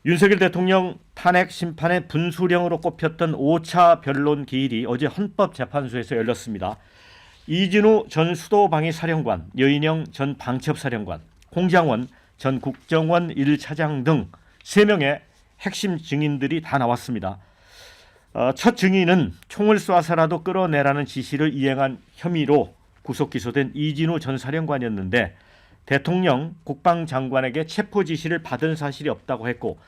윤석열 대통령 탄핵 심판의 분수령으로 꼽혔던 5차 변론 기일이 어제 헌법재판소에서 열렸습니다. 이진우 전 수도방위사령관, 여인영 전 방첩사령관, 홍장원 전 국정원 1차장 등 3명의 핵심 증인들이 다 나왔습니다. 첫 증인은 총을 쏴서라도 끌어내라는 지시를 이행한 혐의로 구속 기소된 이진우 전 사령관이었는데 대통령, 국방장관에게 체포 지시를 받은 사실이 없다고 했고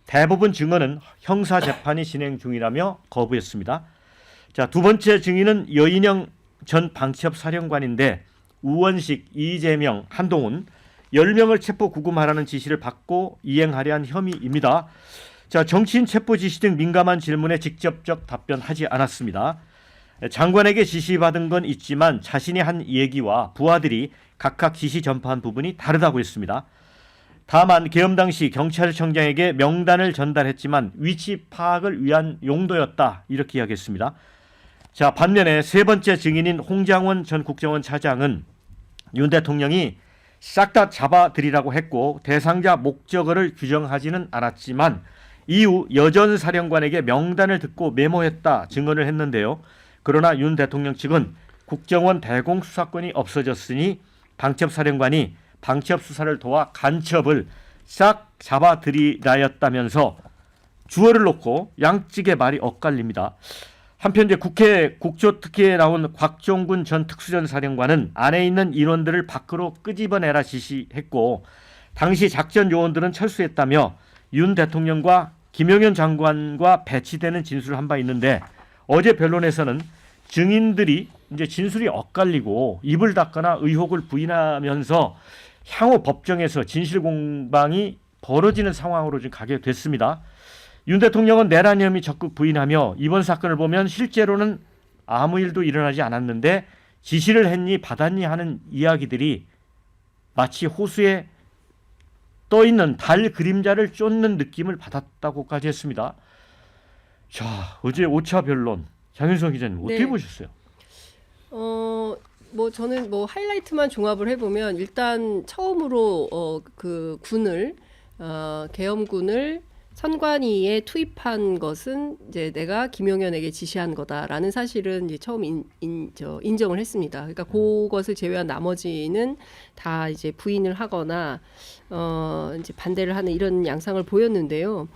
대부분 증언은 형사 재판이 진행 중이라며 거부했습니다. 자, 두 번째 증인은 여인영 전 방첩사령관인데 우원식, 이재명, 한동훈 10명을 체포 구금하라는 지시를 받고 이행하려 한 혐의입니다. 자, 정치인 체포 지시 등 민감한 질문에 직접적 답변하지 않았습니다. 장관에게 지시받은 건 있지만 자신이 한 얘기와 부하들이 각각 지시 전파한 부분이 다르다고 했습니다. 다만 계엄 당시 경찰청장에게 명단을 전달했지만 위치 파악을 위한 용도였다 이렇게 이야기했습니다. 자, 반면에 세 번째 증인인 홍장원 전 국정원 차장은 윤 대통령이 싹 다 잡아들이라고 했고 대상자 목적어를 규정하지는 않았지만 이후 여전 사령관에게 명단을 듣고 메모했다 증언을 했는데요. 그러나 윤 대통령 측은 국정원 대공수사권이 없어졌으니 방첩사령관이 방첩수사를 도와 간첩을 싹 잡아들이라였다면서 주어를 놓고 양측의 말이 엇갈립니다. 한편 이제 국회 국조특위에 나온 곽종군 전 특수전 사령관은 안에 있는 인원들을 밖으로 끄집어내라 지시했고 당시 작전 요원들은 철수했다며 윤 대통령과 김용현 장관과 배치되는 진술을 한 바 있는데 어제 변론에서는 증인들이 이제 진술이 엇갈리고 입을 닫거나 의혹을 부인하면서 향후 법정에서 진실 공방이 벌어지는 상황으로 지금 가게 됐습니다. 윤 대통령은 내란 혐의 적극 부인하며 이번 사건을 보면 실제로는 아무 일도 일어나지 않았는데 지시를 했니 받았니 하는 이야기들이 마치 호수에 떠있는 달 그림자를 쫓는 느낌을 받았다고까지 했습니다. 자, 어제 5차 변론 장윤성 기자님 어떻게 네. 보셨어요? 뭐 저는 뭐 하이라이트만 종합을 해보면 일단 처음으로 그 군을 계엄군을 선관위에 투입한 것은 이제 내가 김용현에게 지시한 거다라는 사실은 이제 처음 인정을 했습니다. 그러니까 그것을 제외한 나머지는 다 이제 부인을 하거나 이제 반대를 하는 이런 양상을 보였는데요.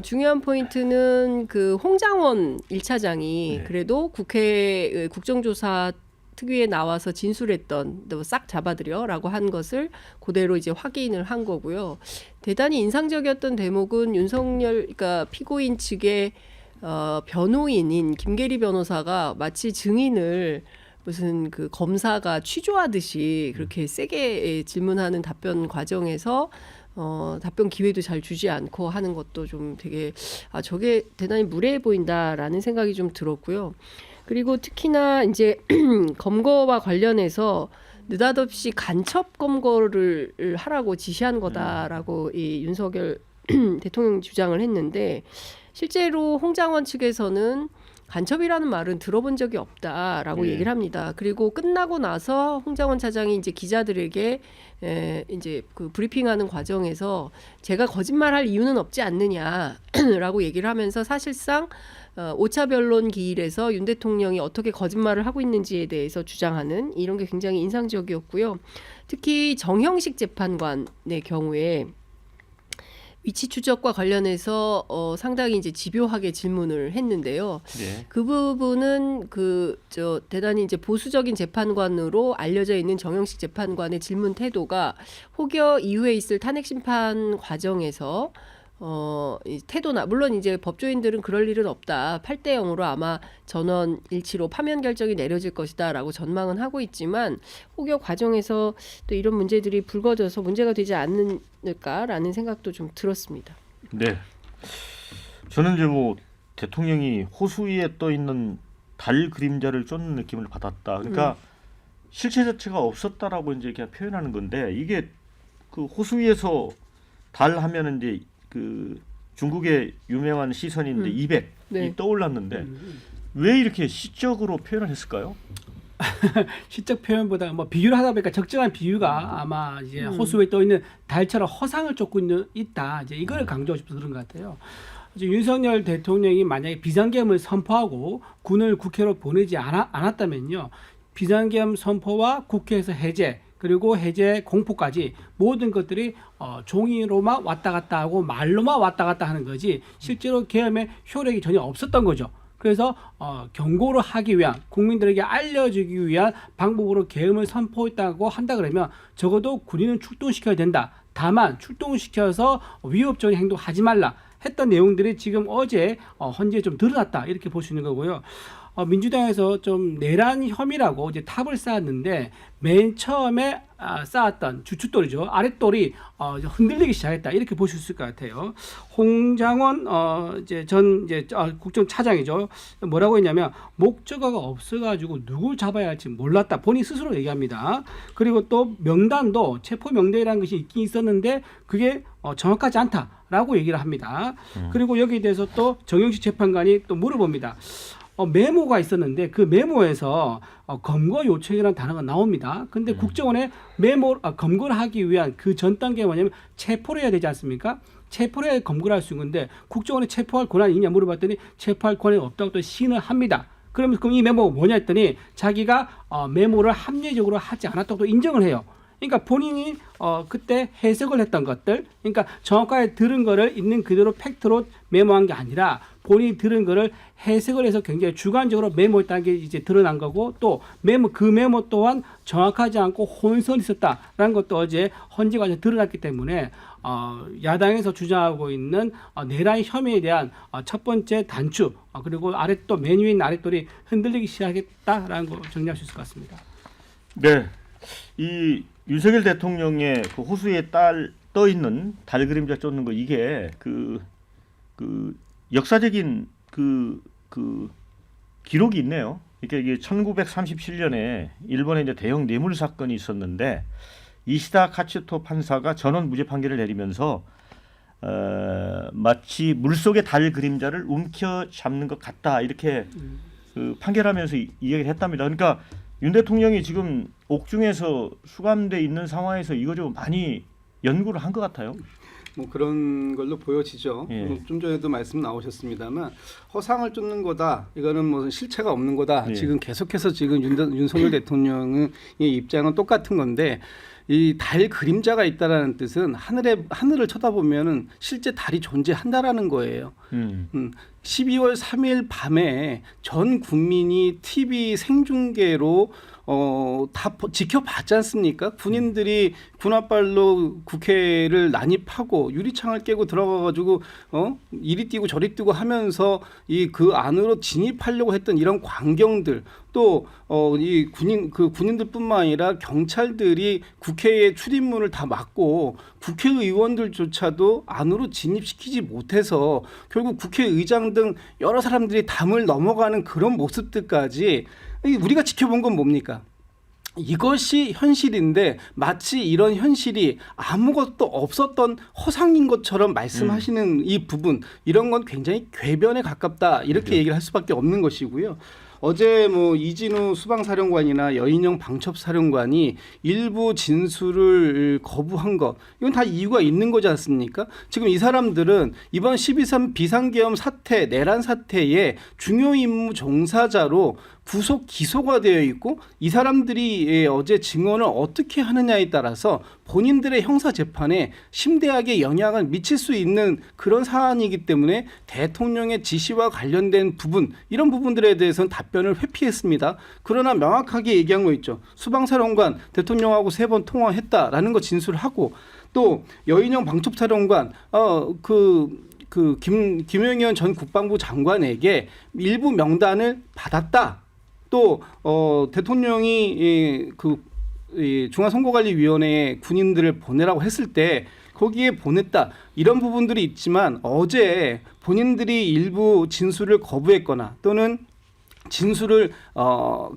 중요한 포인트는 그 홍장원 1차장이 네. 그래도 국회 국정조사 특위에 나와서 진술했던 너 싹 잡아들여라고 한 것을 그대로 이제 확인을 한 거고요. 대단히 인상적이었던 대목은 윤석열, 그러니까 피고인 측의 변호인인 김계리 변호사가 마치 증인을 무슨 그 검사가 취조하듯이 그렇게 세게 질문하는 답변 과정에서 답변 기회도 잘 주지 않고 하는 것도 좀 되게 저게 대단히 무례해 보인다라는 생각이 좀 들었고요. 그리고 특히나 이제 검거와 관련해서 느닷없이 간첩 검거를 하라고 지시한 거다라고 이 윤석열 대통령 주장을 했는데 실제로 홍장원 측에서는 간첩이라는 말은 들어본 적이 없다라고 예. 얘기를 합니다. 그리고 끝나고 나서 홍장원 차장이 이제 기자들에게 이제 그 브리핑하는 과정에서 제가 거짓말할 이유는 없지 않느냐라고 얘기를 하면서 사실상 5차 변론 기일에서 윤 대통령이 어떻게 거짓말을 하고 있는지에 대해서 주장하는 이런 게 굉장히 인상적이었고요. 특히 정형식 재판관의 경우에 위치 추적과 관련해서 상당히 이제 집요하게 질문을 했는데요. 네. 그 부분은 대단히 이제 보수적인 재판관으로 알려져 있는 정형식 재판관의 질문 태도가 혹여 이후에 있을 탄핵 심판 과정에서 이 태도나 물론 이제 법조인들은 그럴 일은 없다. 8대 0으로 아마 전원 일치로 파면 결정이 내려질 것이다라고 전망은 하고 있지만 혹여 과정에서 또 이런 문제들이 불거져서 문제가 되지 않을까라는 생각도 좀 들었습니다. 네. 저는 이제 뭐 대통령이 호수 위에 떠 있는 달 그림자를 쫓는 느낌을 받았다. 그러니까 실체 자체가 없었다라고 이제 그냥 표현하는 건데 이게 그 호수 위에서 달 하면은 이제 그 중국의 유명한 시선인데 200이 네. 떠올랐는데 왜 이렇게 시적으로 표현을 했을까요? 시적 표현보다 뭐 비유를 하다 보니까 적정한 비유가 아마 이제 호수에 떠 있는 달처럼 허상을 쫓고 있다. 이제 이걸 강조하고 싶어서 그런 것 같아요. 이제 윤석열 대통령이 만약에 비상계엄을 선포하고 군을 국회로 보내지 않았다면요. 비상계엄 선포와 국회에서 해제 그리고 해제 공포까지 모든 것들이 종이로만 왔다 갔다 하고 말로만 왔다 갔다 하는 거지 실제로 계엄의 효력이 전혀 없었던 거죠. 그래서 경고를 하기 위한 국민들에게 알려주기 위한 방법으로 계엄을 선포했다고 한다 그러면 적어도 군인은 출동시켜야 된다. 다만 출동시켜서 위협적인 행동하지 말라 했던 내용들이 지금 어제 헌재에 좀 드러났다 이렇게 볼 수 있는 거고요. 민주당에서 좀 내란 혐의라고 이제 탑을 쌓았는데 맨 처음에 쌓았던 주춧돌이죠. 아랫돌이 흔들리기 시작했다. 이렇게 볼 수 있을 것 같아요. 홍장원 전 국정차장이죠. 뭐라고 했냐면 목적어가 없어가지고 누굴 잡아야 할지 몰랐다. 본인 스스로 얘기합니다. 그리고 또 명단도 체포 명단이라는 것이 있긴 있었는데 그게 정확하지 않다라고 얘기를 합니다. 그리고 여기에 대해서 또 정영식 재판관이 또 물어봅니다. 메모가 있었는데 그 메모에서 검거 요청이라는 단어가 나옵니다. 근데 국정원에 검거를 하기 위한 그 전 단계가 뭐냐면 체포를 해야 되지 않습니까? 체포를 해야 검거를 할 수 있는 건데 국정원에 체포할 권한이 있냐 물어봤더니 체포할 권한이 없다고 또 시인을 합니다. 그럼 이 메모가 뭐냐 했더니 자기가 메모를 합리적으로 하지 않았다고 또 인정을 해요. 그러니까 본인이 그때 해석을 했던 것들, 그러니까 정확하게 들은 거를 있는 그대로 팩트로 메모한 게 아니라 본인이 들은 거를 해석을 해서 굉장히 주관적으로 메모했다는 게 이제 드러난 거고 또 그 메모 또한 정확하지 않고 혼선이 있었다라는 것도 어제 헌재 과정에 드러났기 때문에 야당에서 주장하고 있는 내란 혐의에 대한 첫 번째 단추 그리고 아랫돌 맨 위에 있는 아랫돌이 흔들리기 시작했다라는 거 정리할 수 있을 것 같습니다. 네, 이 윤석열 대통령의 그 호수에 떠 있는 달 그림자 쫓는 거 이게 그 역사적인 그 기록이 있네요. 이게 1937년에 일본에 이제 대형 뇌물 사건이 있었는데 이시다 카츠토 판사가 전원 무죄 판결을 내리면서 마치 물속의 달 그림자를 움켜잡는 것 같다 이렇게 판결하면서 이야기를 했답니다. 그러니까 윤 대통령이 지금 옥중에서 수감돼 있는 상황에서 이거 좀 많이 연구를 한 것 같아요. 뭐 그런 걸로 보여지죠. 예. 좀 전에도 말씀 나오셨습니다만 허상을 쫓는 거다. 이거는 뭐 실체가 없는 거다. 예. 지금 계속해서 지금 윤석열 대통령의 입장은 똑같은 건데 이 달 그림자가 있다라는 뜻은 하늘을 쳐다보면은 실제 달이 존재한다라는 거예요. 12월 3일 밤에 전 국민이 TV 생중계로 다 지켜봤지 않습니까? 군인들이 군홧발로 국회를 난입하고 유리창을 깨고 들어가가지고 이리 뛰고 저리 뛰고 하면서 그 안으로 진입하려고 했던 이런 광경들 또 이 군인들뿐만 아니라 경찰들이 국회의 출입문을 다 막고 국회의원들조차도 안으로 진입시키지 못해서 결국 국회의장 등 여러 사람들이 담을 넘어가는 그런 모습들까지 우리가 지켜본 건 뭡니까? 이것이 현실인데 마치 이런 현실이 아무것도 없었던 허상인 것처럼 말씀하시는 이 부분 이런 건 굉장히 궤변에 가깝다 이렇게 얘기를 할 수밖에 없는 것이고요. 어제 뭐 이진우 수방사령관이나 여인영 방첩사령관이 일부 진술을 거부한 것 이건 다 이유가 있는 거지 않습니까? 지금 이 사람들은 이번 12.3 비상계엄 사태 내란 사태의 중요 임무 종사자로 구속 기소가 되어 있고 이 사람들이 어제 증언을 어떻게 하느냐에 따라서 본인들의 형사 재판에 심대하게 영향을 미칠 수 있는 그런 사안이기 때문에 대통령의 지시와 관련된 부분 이런 부분들에 대해서는 답변을 회피했습니다. 그러나 명확하게 얘기한 거 있죠. 수방사령관 대통령하고 3번 통화했다라는 거 진술하고 또 여인영 방첩사령관 김영현 전 국방부 장관에게 일부 명단을 받았다. 또 대통령이 중앙선거관리위원회에 군인들을 보내라고 했을 때 거기에 보냈다 이런 부분들이 있지만 어제 본인들이 일부 진술을 거부했거나 또는 진술을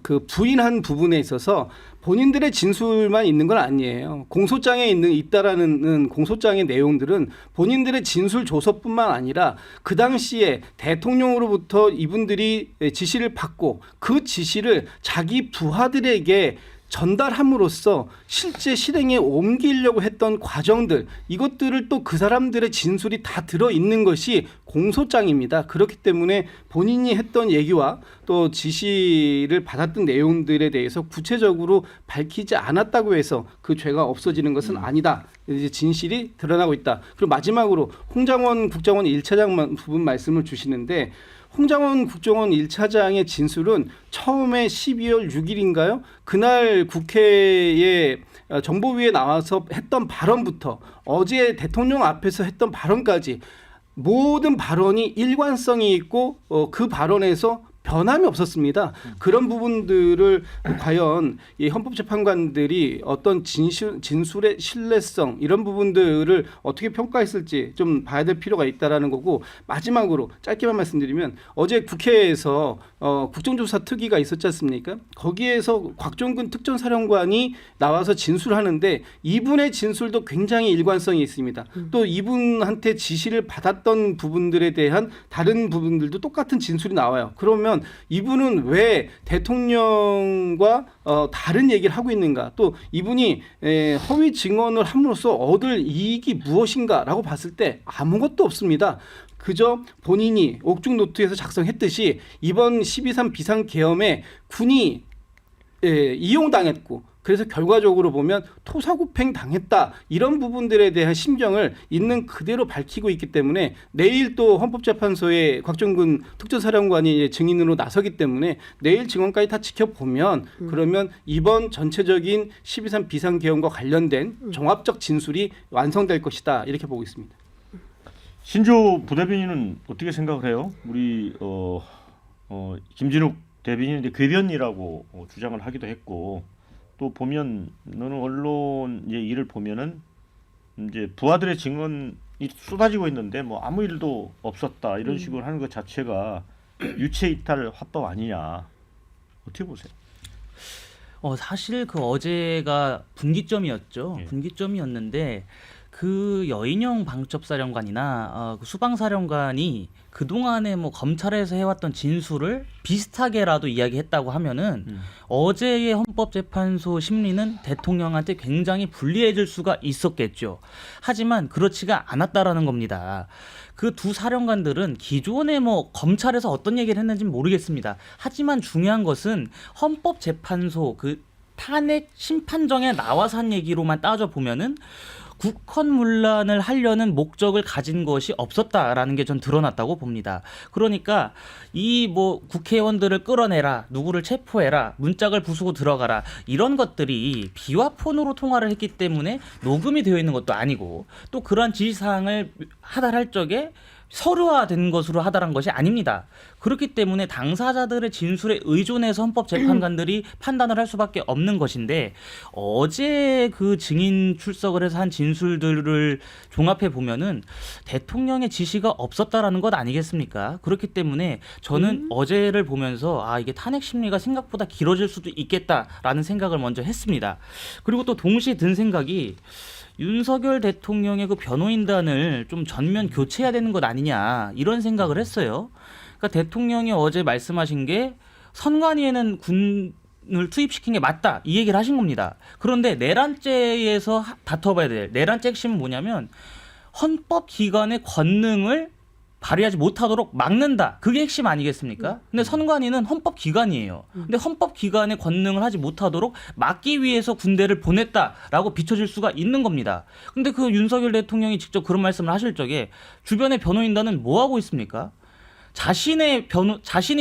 그 부인한 부분에 있어서 본인들의 진술만 있는 건 아니에요. 공소장에 있다라는 공소장의 내용들은 본인들의 진술 조서뿐만 아니라 그 당시에 대통령으로부터 이분들이 지시를 받고 그 지시를 자기 부하들에게 전달함으로써 실제 실행에 옮기려고 했던 과정들, 이것들을 또 그 사람들의 진술이 다 들어있는 것이 공소장입니다. 그렇기 때문에 본인이 했던 얘기와 또 지시를 받았던 내용들에 대해서 구체적으로 밝히지 않았다고 해서 그 죄가 없어지는 것은 아니다. 이제 진실이 드러나고 있다. 그리고 마지막으로 홍장원 국정원 1차장 부분 말씀을 주시는데, 홍장원 국정원 1차장의 진술은 처음에 12월 6일인가요? 그날 국회에 정보위에 나와서 했던 발언부터 어제 대통령 앞에서 했던 발언까지 모든 발언이 일관성이 있고 그 발언에서 변함이 없었습니다. 그런 부분들을 과연 이 헌법재판관들이 어떤 진술의 신뢰성 이런 부분들을 어떻게 평가했을지 좀 봐야 될 필요가 있다라는 거고, 마지막으로 짧게만 말씀드리면 어제 국회에서 국정조사 특위가 있었지 않습니까? 거기에서 곽종근 특전사령관이 나와서 진술하는데 이분의 진술도 굉장히 일관성이 있습니다. 또 이분한테 지시를 받았던 부분들에 대한 다른 부분들도 똑같은 진술이 나와요. 그러면 이분은 왜 대통령과 다른 얘기를 하고 있는가? 또 이분이 허위 증언을 함으로써 얻을 이익이 무엇인가라고 봤을 때 아무것도 없습니다. 그저 본인이 옥중 노트에서 작성했듯이 이번 12.3 비상계엄에 군이 이용당했고 그래서 결과적으로 보면 토사구팽 당했다, 이런 부분들에 대한 심정을 있는 그대로 밝히고 있기 때문에 내일 또 헌법재판소에 곽종근 특전사령관이 증인으로 나서기 때문에 내일 증언까지 다 지켜보면 그러면 이번 전체적인 12.3 비상계엄과 관련된 종합적 진술이 완성될 것이다, 이렇게 보고 있습니다. 신조 부대변인은 어떻게 생각을 해요? 우리 김진욱 대변인이 궤변이라고 주장을 하기도 했고, 또 보면 너는 언론 이제 일을 보면은 이제 부하들의 증언이 쏟아지고 있는데 뭐 아무 일도 없었다 이런 식으로 하는 것 자체가 유체 이탈 화법 아니냐, 어떻게 보세요? 사실 그 어제가 분기점이었죠. 예. 분기점이었는데 그 여인영 방첩사령관이나 그 수방사령관이 그 동안에 뭐 검찰에서 해왔던 진술을 비슷하게라도 이야기했다고 하면은 어제의 헌법재판소 심리는 대통령한테 굉장히 불리해질 수가 있었겠죠. 하지만 그렇지가 않았다라는 겁니다. 그 두 사령관들은 기존에 뭐 검찰에서 어떤 얘기를 했는지는 모르겠습니다. 하지만 중요한 것은 헌법재판소 그 탄핵 심판정에 나와서 한 얘기로만 따져보면은 국헌문란을 하려는 목적을 가진 것이 없었다라는 게 전 드러났다고 봅니다. 그러니까 이 뭐 국회의원들을 끌어내라, 누구를 체포해라, 문짝을 부수고 들어가라, 이런 것들이 비화폰으로 통화를 했기 때문에 녹음이 되어 있는 것도 아니고, 또 그러한 지시사항을 하달할 적에 서류화된 것으로 하달한 것이 아닙니다. 그렇기 때문에 당사자들의 진술에 의존해서 헌법재판관들이 판단을 할 수밖에 없는 것인데, 어제 그 증인 출석을 해서 한 진술들을 종합해 보면은 대통령의 지시가 없었다라는 것 아니겠습니까? 그렇기 때문에 저는 어제를 보면서 이게 탄핵 심리가 생각보다 길어질 수도 있겠다라는 생각을 먼저 했습니다. 그리고 또 동시에 든 생각이, 윤석열 대통령의 그 변호인단을 좀 전면 교체해야 되는 것 아니냐, 이런 생각을 했어요. 그러니까 대통령이 어제 말씀하신 게 선관위에는 군을 투입시킨 게 맞다, 이 얘기를 하신 겁니다. 그런데 내란죄에서 다퉈봐야 될 내란죄 핵심은 뭐냐면 헌법기관의 권능을 발휘하지 못하도록 막는다, 그게 핵심 아니겠습니까? 근데 선관위는 헌법기관이에요. 근데 헌법기관의 권능을 하지 못하도록 막기 위해서 군대를 보냈다라고 비춰질 수가 있는 겁니다. 근데 그 윤석열 대통령이 직접 그런 말씀을 하실 적에 주변의 변호인단은 뭐 하고 있습니까? 자신이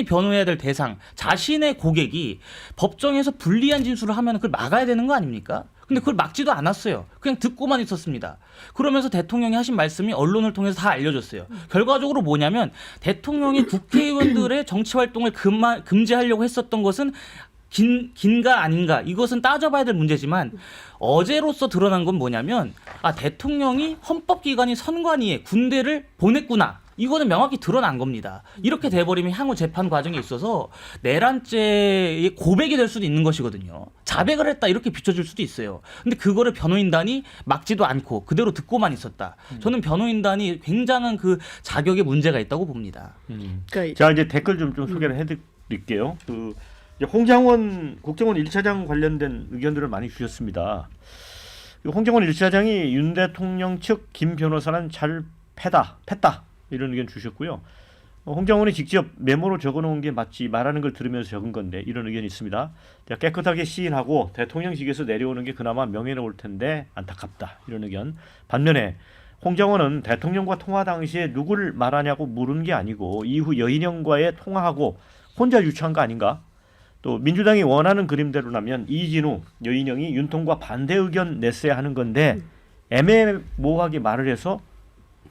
변호해야 될 대상, 자신의 고객이 법정에서 불리한 진술을 하면 그걸 막아야 되는 거 아닙니까? 근데 그걸 막지도 않았어요. 그냥 듣고만 있었습니다. 그러면서 대통령이 하신 말씀이 언론을 통해서 다 알려줬어요. 결과적으로 뭐냐면 대통령이 국회의원들의 정치활동을 금지하려고 했었던 것은 긴가 아닌가, 이것은 따져봐야 될 문제지만 어제로서 드러난 건 뭐냐면 대통령이 헌법기관인 선관위에 군대를 보냈구나, 이거는 명확히 드러난 겁니다. 이렇게 돼버리면 향후 재판 과정에 있어서 내란죄의 고백이 될 수도 있는 것이거든요. 자백을 했다 이렇게 비춰줄 수도 있어요. 근데 그거를 변호인단이 막지도 않고 그대로 듣고만 있었다. 저는 변호인단이 굉장한 그 자격에 문제가 있다고 봅니다. 그러니까 자, 이제 댓글 좀 소개를 해드릴게요. 그 이제 홍장원 국정원 1차장 관련된 의견들을 많이 주셨습니다. 홍장원 1차장이 윤 대통령 측 김 변호사는 잘 팼다 이런 의견 주셨고요. 홍장원이 직접 메모로 적어놓은 게 맞지 말하는 걸 들으면서 적은 건데 이런 의견이 있습니다. 깨끗하게 시인하고 대통령직에서 내려오는 게 그나마 명예로울 텐데 안타깝다 이런 의견. 반면에 홍장원은 대통령과 통화 당시에 누구를 말하냐고 물은 게 아니고 이후 여인형과의 통화하고 혼자 유추한 거 아닌가? 또 민주당이 원하는 그림대로라면 이진우, 여인형이 윤통과 반대 의견 냈어야 하는 건데 애매모호하게 말을 해서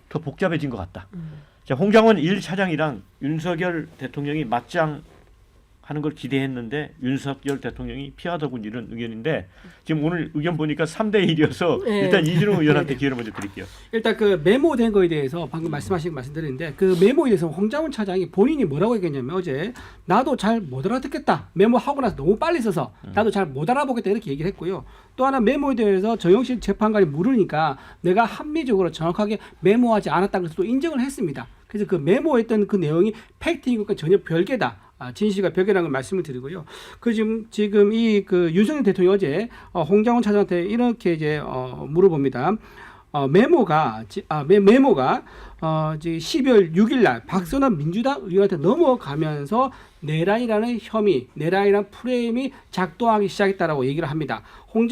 더 복잡해진 것 같다. 자, 홍장원 1차장이랑 윤석열 대통령이 맞짱하는 걸 기대했는데 윤석열 대통령이 피하더군 이런 의견인데 지금 오늘 의견 보니까 3대1이어서 네. 일단 이진우 의원한테 기회를 먼저 드릴게요. 일단 그 메모된 거에 대해서 방금 말씀드렸는데 그 메모에 대해서 홍장원 차장이 본인이 뭐라고 얘기했냐면 어제 나도 잘 못 알아듣겠다. 메모하고 나서 너무 빨리 써서 나도 잘 못 알아보겠다 이렇게 얘기를 했고요. 또 하나 메모에 대해서 정영실 재판관이 물으니까 내가 합리적으로 정확하게 메모하지 않았다는 것을 또 인정을 했습니다. 그래서 그 메모했던 그 내용이 팩트인 것과 전혀 별개다. 진실과 별개라는 걸 말씀을 드리고요. 그 지금 이 그 윤석열 대통령이 어제 홍장원 차장한테 이렇게 이제 물어봅니다. 메모가 메모가 이제 12월 6일 날 박선원 민주당 의원한테 넘어가면서 내란이라는 혐의, 내란이라는 프레임이 작동하기 시작했다라고 얘기를 합니다.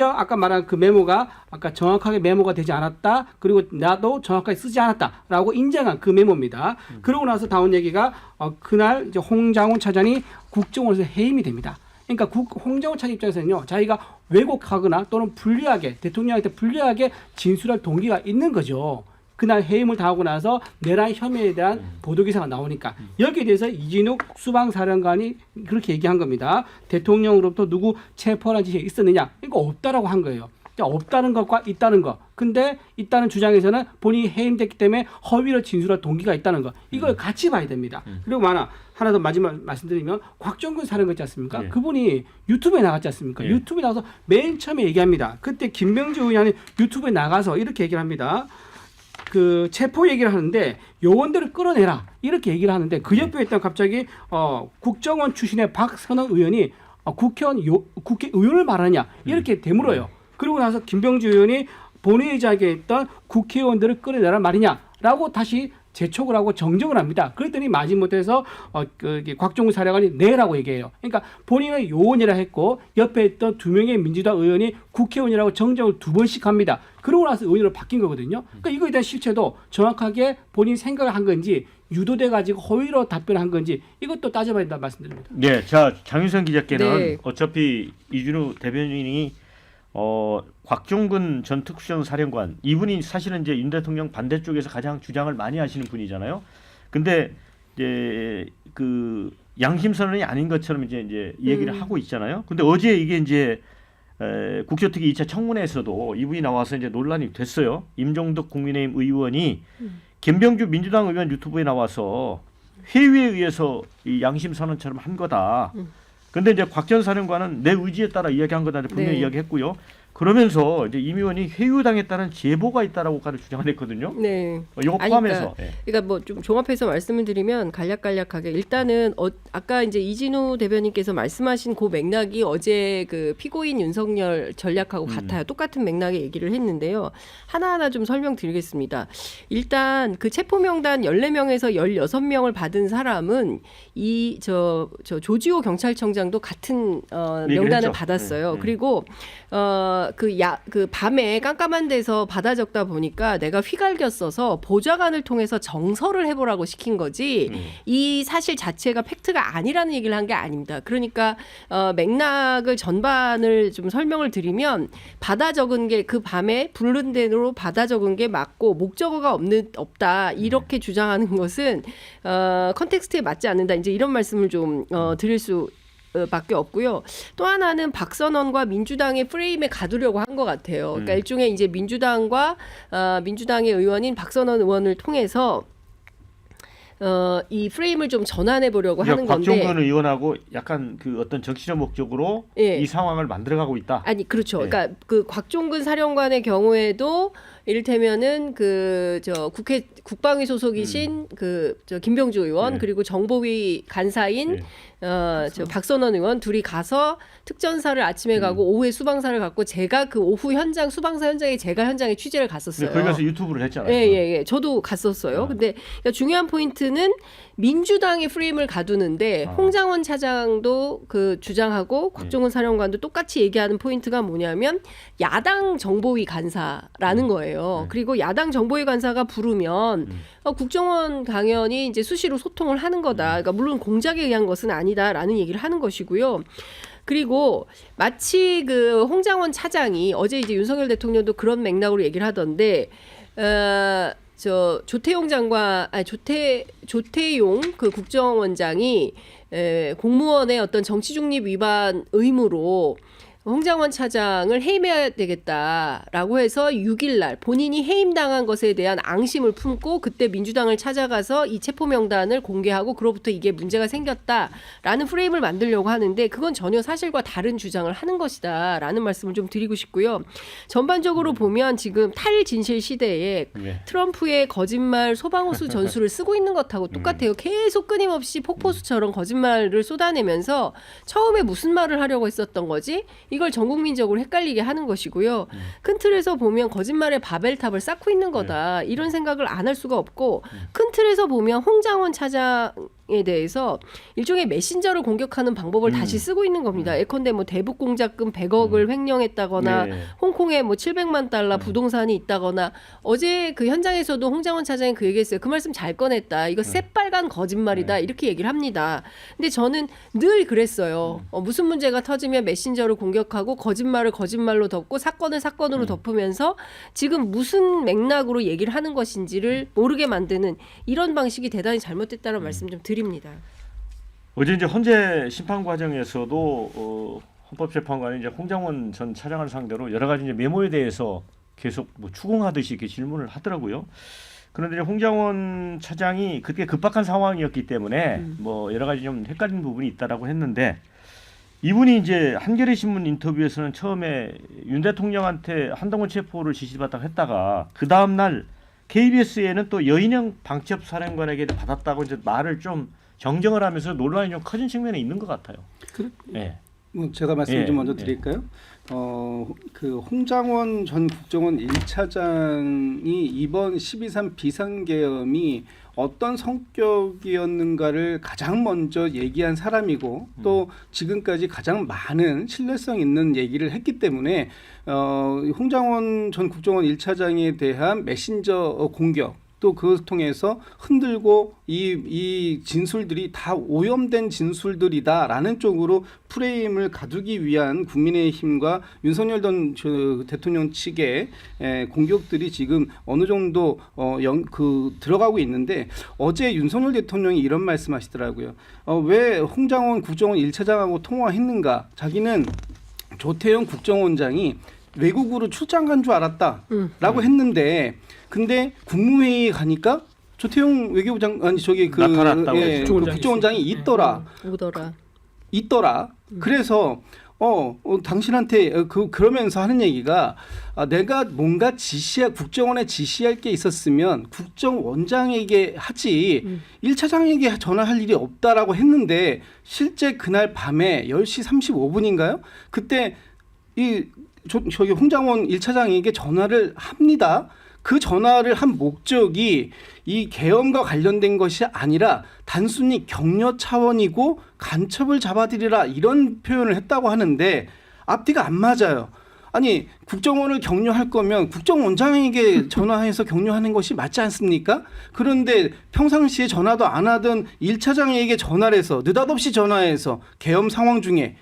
아까 말한 그 메모가 아까 정확하게 메모가 되지 않았다. 그리고 나도 정확하게 쓰지 않았다라고 인정한 그 메모입니다. 그러고 나서 나온 얘기가 그날 이제 홍장원 차장이 국정원에서 해임이 됩니다. 그러니까 홍장원 차장 입장에서는요, 자기가 왜곡하거나 또는 불리하게 대통령한테 불리하게 진술할 동기가 있는 거죠. 그날 해임을 당하고 나서 내란 혐의에 대한 보도기사가 나오니까 여기에 대해서 이진욱 수방사령관이 그렇게 얘기한 겁니다. 대통령으로부터 누구 체포하는 짓이 있었느냐? 이거 없다라고 한 거예요. 없다는 것과 있다는 것. 근데 있다는 주장에서는 본인이 해임됐기 때문에 허위를 진술할 동기가 있다는 것. 이걸 같이 봐야 됩니다. 그리고 하나 더 마지막 말씀드리면 곽정근 사령관 있지 않습니까? 네. 그분이 유튜브에 나갔지 않습니까? 네. 유튜브에 나가서 맨 처음에 얘기합니다. 그때 김명주 의원이 유튜브에 나가서 이렇게 얘기를 합니다. 그 체포 얘기를 하는데 요원들을 끌어내라 이렇게 얘기를 하는데 그 옆에 있던 갑자기 국정원 출신의 박선원 의원이 국회의원을 말하냐 이렇게 되물어요. 그러고 나서 김병주 의원이 본회의 자리에 있던 국회의원들을 끌어내라 말이냐라고 다시 재촉을 하고 정정을 합니다. 그랬더니 마지못해서 곽종훈 사령관이 네라고 얘기해요. 그러니까 본인은 요원이라 했고 옆에 있던 2명의 민주당 의원이 국회의원이라고 정정을 2번씩 합니다. 그러고 나서 의원으로 바뀐 거거든요. 그러니까 이거에 대한 실체도 정확하게 본인 생각을 한 건지 유도돼 가지고 허위로 답변한 건지 이것도 따져봐야 된다 말씀드립니다. 네, 자 장윤선 기자께는 네. 어차피 이준우 대변인이 곽종근 전 특수형 사령관 이분이 사실은 이제 윤 대통령 반대쪽에서 가장 주장을 많이 하시는 분이잖아요. 근데 이제 그 양심 선언이 아닌 것처럼 이제 얘기를 하고 있잖아요. 근데 어제 이게 이제 국조특위 2차 청문회에서도 이분이 나와서 이제 논란이 됐어요. 임종덕 국민의힘 의원이 김병주 민주당 의원 유튜브에 나와서 회유에 의해서 이 양심 선언처럼 한 거다. 근데 이제 곽 전 사령관은 내 의지에 따라 이야기한 거다 분명히 네. 이야기했고요. 그러면서 이제 임 의원이 회유당했다는 제보가 있다라고까지 주장을 했거든요. 네. 이거 아니, 포함해서. 그러니까 뭐 좀 종합해서 말씀을 드리면 간략하게 일단은 아까 이제 이진우 대변인께서 말씀하신 그 맥락이 어제 그 피고인 윤석열 전략하고 같아요. 똑같은 맥락의 얘기를 했는데요. 하나하나 좀 설명드리겠습니다. 일단 그 체포 명단 14명에서 16명을 받은 사람은 저 조지호 경찰청장도 같은 명단을 했죠. 받았어요. 네. 그리고 그 밤에 깜깜한 데서 받아 적다 보니까 내가 휘갈겼어서 보좌관을 통해서 정서를 해보라고 시킨 거지 이 사실 자체가 팩트가 아니라는 얘기를 한 게 아닙니다. 그러니까 맥락을 전반을 좀 설명을 드리면 받아 적은 게 그 밤에 부른 대로 받아 적은 게 맞고 목적어가 없다 이렇게 주장하는 것은 컨텍스트에 맞지 않는다. 이제 이런 말씀을 좀 드릴 수 밖에 없고요. 또 하나는 박선원과 민주당의 프레임에 가두려고 한 것 같아요. 그러니까 일종의 이제 민주당의 의원인 박선원 의원을 통해서 이 프레임을 좀 전환해 보려고 하는 건데. 곽종근 의원하고 약간 그 어떤 정치적 목적으로 예. 이 상황을 만들어가고 있다. 아니 그렇죠. 네. 그러니까 그 곽종근 사령관의 경우에도 이를테면은 그 저 국회 국방위 소속이신 그 저 김병주 의원 네. 그리고 정보위 간사인 네. 저 박선원 의원 둘이 가서 특전사를 아침에 가고 오후에 수방사를 갔고 제가 그 오후 현장 수방사 현장에 제가 현장에 취재를 갔었어요. 근데 거기 가서 유튜브를 했잖아요. 예. 저도 갔었어요. 근데 그러니까 중요한 포인트는 민주당의 프레임을 가두는데 홍장원 차장도 그 주장하고 곽종훈 사령관도 똑같이 얘기하는 포인트가 뭐냐면 야당 정보위 간사라는 거예요. 그리고 야당 정보위 간사가 부르면 국정원 당연히 이제 수시로 소통을 하는 거다. 그러니까 물론 공작에 의한 것은 아니다라는 얘기를 하는 것이고요. 그리고 마치 그 홍장원 차장이 어제 이제 윤석열 대통령도 그런 맥락으로 얘기를 하던데 저 조태용 장관 조태용 그 국정원장이 공무원의 어떤 정치 중립 위반 의무로 홍장원 차장을 해임해야 되겠다라고 해서 6일 날 본인이 해임당한 것에 대한 앙심을 품고 그때 민주당을 찾아가서 이 체포 명단을 공개하고 그로부터 이게 문제가 생겼다라는 프레임을 만들려고 하는데 그건 전혀 사실과 다른 주장을 하는 것이다라는 말씀을 좀 드리고 싶고요. 전반적으로 보면 지금 탈진실 시대에 네. 트럼프의 거짓말 소방호수 전술을 쓰고 있는 것하고 똑같아요. 계속 끊임없이 폭포수처럼 거짓말을 쏟아내면서 처음에 무슨 말을 하려고 했었던 거지? 이걸 전 국민적으로 헷갈리게 하는 것이고요. 큰 틀에서 보면 거짓말의 바벨탑을 쌓고 있는 거다. 이런 생각을 안 할 수가 없고 큰 틀에서 보면 홍장원 차장에 대해서 일종의 메신저를 공격하는 방법을 다시 쓰고 있는 겁니다. 예컨대 뭐 대북 공작금 100억을 횡령했다거나 네. 홍콩에 뭐 700만 달러 부동산이 있다거나 어제 그 현장에서도 홍장원 차장이 그 얘기했어요. 그 말씀 잘 꺼냈다. 이거 새빨간 거짓말이다. 이렇게 얘기를 합니다. 근데 저는 늘 그랬어요. 무슨 문제가 터지면 메신저를 공격하고 거짓말을 거짓말로 덮고 사건을 사건으로 덮으면서 지금 무슨 맥락으로 얘기를 하는 것인지를 모르게 만드는 이런 방식이 대단히 잘못됐다는 말씀 좀 드립니다. 어제 이제 헌재 심판 과정에서도 헌법재판관이 이제 홍장원 전 차장을 상대로 여러 가지 이제 메모에 대해서 계속 뭐 추궁하듯이 이렇게 질문을 하더라고요. 그런데 이제 홍장원 차장이 그때 급박한 상황이었기 때문에 뭐 여러 가지 좀 헷갈리는 부분이 있다라고 했는데 이분이 이제 한겨레 신문 인터뷰에서는 처음에 윤 대통령한테 한동훈 체포를 지시받다고 했다가 그 다음 날 KBS에는 또 여인영 방첩 사령관에게 받았다고 이제 말을 좀 정정을 하면서 논란이 좀 커진 측면이 있는 것 같아요. 네. 뭐 제가 말씀을 예, 좀 먼저 예. 드릴까요? 그 홍장원 전 국정원 1차장이 이번 12.3 비상계엄이 어떤 성격이었는가를 가장 먼저 얘기한 사람이고 또 지금까지 가장 많은 신뢰성 있는 얘기를 했기 때문에 홍장원 전 국정원 1차장에 대한 메신저 공격 또 그것을 통해서 흔들고 이 진술들이 다 오염된 진술들이다라는 쪽으로 프레임을 가두기 위한 국민의힘과 윤석열 전 대통령 측의 공격들이 지금 어느 정도 들어가고 있는데 어제 윤석열 대통령이 이런 말씀하시더라고요. 왜 홍장원 국정원 1차장하고 통화했는가? 자기는 조태용 국정원장이 외국으로 출장 간 줄 알았다라고 했는데 근데 국무회의에 가니까 조태용 외교부장 아니 저기 그 나타났다고 국정원장이 있더라. 오더라. 그래서 당신한테 그러면서 하는 얘기가 내가 뭔가 국정원에 지시할 게 있었으면 국정원장에게 하지 1차장에게 전화할 일이 없다라고 했는데 실제 그날 밤에 10시 35분인가요? 그때 저기 홍장원 1차장에게 전화를 합니다. 그 전화를 한 목적이 이 계엄과 관련된 것이 아니라 단순히 격려 차원이고 간첩을 잡아들이라 이런 표현을 했다고 하는데 앞뒤가 안 맞아요. 아니 국정원을 격려할 거면 국정원장에게 전화해서 격려하는 것이 맞지 않습니까? 그런데 평상시에 전화도 안 하던 1차장에게 전화를 해서 느닷없이 전화해서 계엄 상황 중에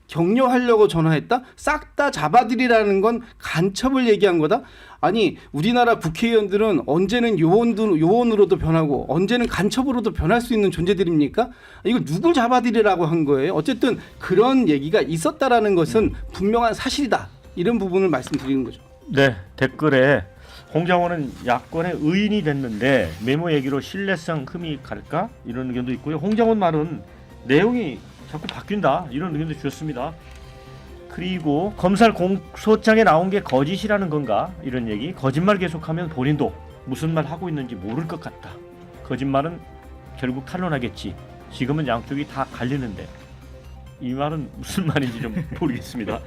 격려하려고 전화했다? 싹 다 잡아들이라는 건 간첩을 얘기한 거다? 아니 우리나라 국회의원들은 언제는 요원으로도 변하고 언제는 간첩으로도 변할 수 있는 존재들입니까? 이거 누굴 잡아들이라고 한 거예요? 어쨌든 그런 얘기가 있었다라는 것은 분명한 사실이다. 이런 부분을 말씀드리는 거죠. 네, 댓글에 홍장원은 야권의 의인이 됐는데 메모 얘기로 신뢰성 흠이 갈까? 이런 의견도 있고요. 홍장원 말은 내용이 자꾸 바뀐다. 이런 의견도 주셨습니다. 그리고 검찰 공소장에 나온 게 거짓이라는 건가? 이런 얘기. 거짓말 계속하면 본인도 무슨 말 하고 있는지 모를 것 같다. 거짓말은 결국 탄론하겠지. 지금은 양쪽이 다 갈리는데 이 말은 무슨 말인지 좀 모르겠습니다.